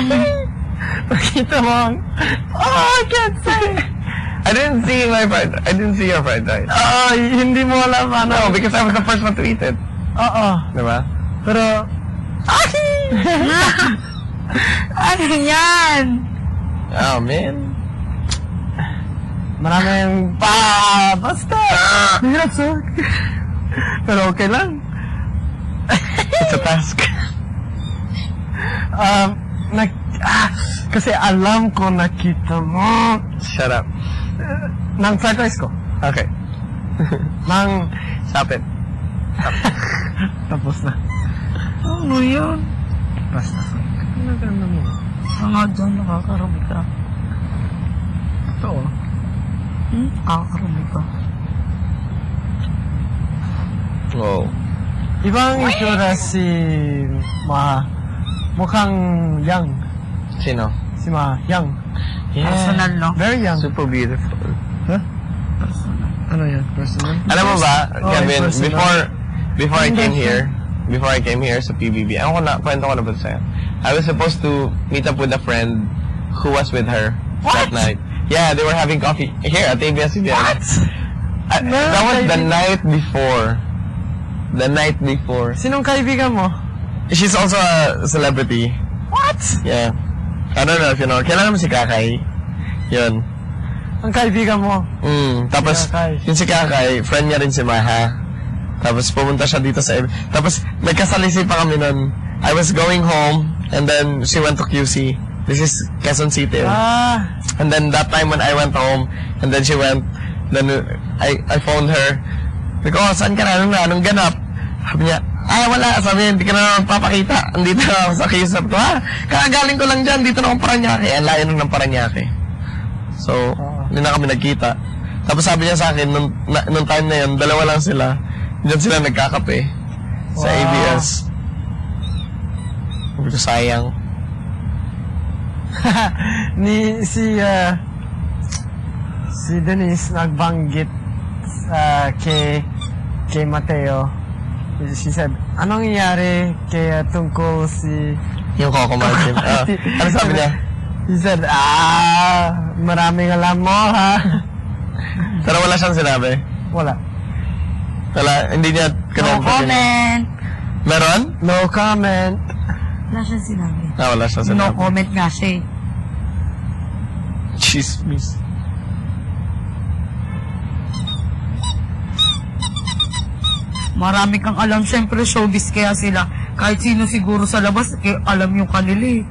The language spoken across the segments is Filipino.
Nakita mo ang... Oh, I can't say! I didn't see your fried rice. Hindi mo alam ano. No, because I was the first one to eat it. Oo. Diba? Pero... Ano yan? Oh, man. Maraming basta. Mahirap, sir. Pero okay lang. It's a task. Kasi alam ko nakita mo. Shut up. Nang fried rice ko. Okay. Nang... Stop it. Tapos na. Ano yun? Basta. Ano ganda mo? Nga dyan, nakakarami ka. Ito. Nakakarami ka. Wow. Ibang itsura si Maha. Mukhang young. Sino? Si Maha. Young. Yeah. Personal, no? Very young. Super beautiful. Huh? Personal. Ano yan? Personal? Alam mo ba, Kevin, personal. before I came here sa PBB, kwento ko na ba sa'yo? I was supposed to meet up with a friend who was with her that night. Yeah, they were having coffee here at ABS-CBN. What? That was the night before. The night before. Sinong kaibigan mo? She's also a celebrity. What? Yeah. I don't know if you know. Kailan mo si Kakay? Yun. Ang kaibigan mo? Tapos, Kakay. yun si Kakay, friend niya rin si Maha. Tapos, pumunta siya dito sa... Tapos, nagkasalisi pa kami nun. I was going home, and then she went to QC. This is Quezon City. And then, that time when I went home, and then she went, then I phoned her. Sabi ko, saan ka na? Anong ganap? Sabi niya, wala. Sabi niya, hindi ka na naman papakita. Andito na ako sa QC. Sabi ko, kakagaling ko lang dyan. Dito na akong Paranaque. Ang layo ng Paranaque. So, hindi na kami nagkita. Tapos sabi niya sa akin, nung time na yun, dalawa lang sila. Diyan sila nagkakape. Sa ABS. Sabi ko, sayang. Si Denise nagbanggit kay Mateo. She said, anong nangyari kay tungkol si... Yung Coco Martin. Ano sabi niya? He said, maraming alam mo, ha? Pero wala siyang sinabi. Wala. Hindi niya... No comment. Meron? No comment. Wala siyang sinabi. Wala siyang sinabi. No comment nga siya eh. Chismis. Marami kang alam. Siyempre, showbiz kaya sila. Kahit sino siguro sa labas, alam yung kanila eh.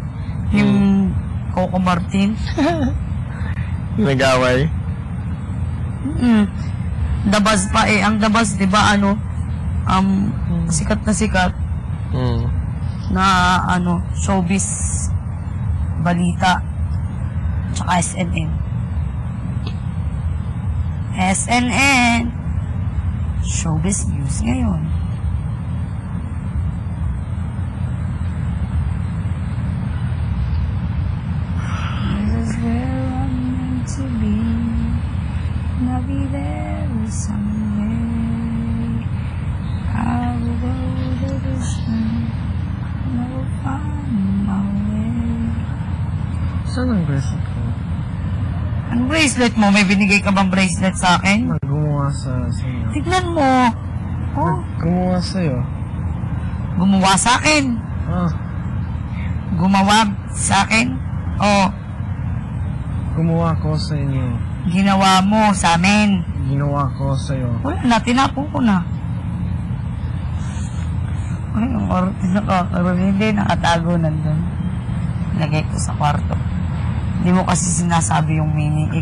Yung Coco Martin. Nag-away. Dabas pa eh. Ang Dabas, di ba, sikat na sikat na, showbiz balita. Tsaka SNN. SNN. Showbiz news ngayon. This is where I'm meant to be. And I'll be there someday. I will go the distance. And I will find my way. Saan ang bracelet ko? Ang bracelet mo? May binigay ka bang bracelet sa akin? Gumawa sa'yo. Tignan mo. Oh. Gumawa sa'yo. Gumawa sa akin. Gumawa sa akin. Oh. Gumawa ko sa inyo. Ginawa mo sa amin. Ginawa ko sa'yo. Wala na, tinapon ko na. Ay, ang hindi, nakatago nandun. Lagay ko sa kwarto. Hindi mo kasi sinasabi yung meaning.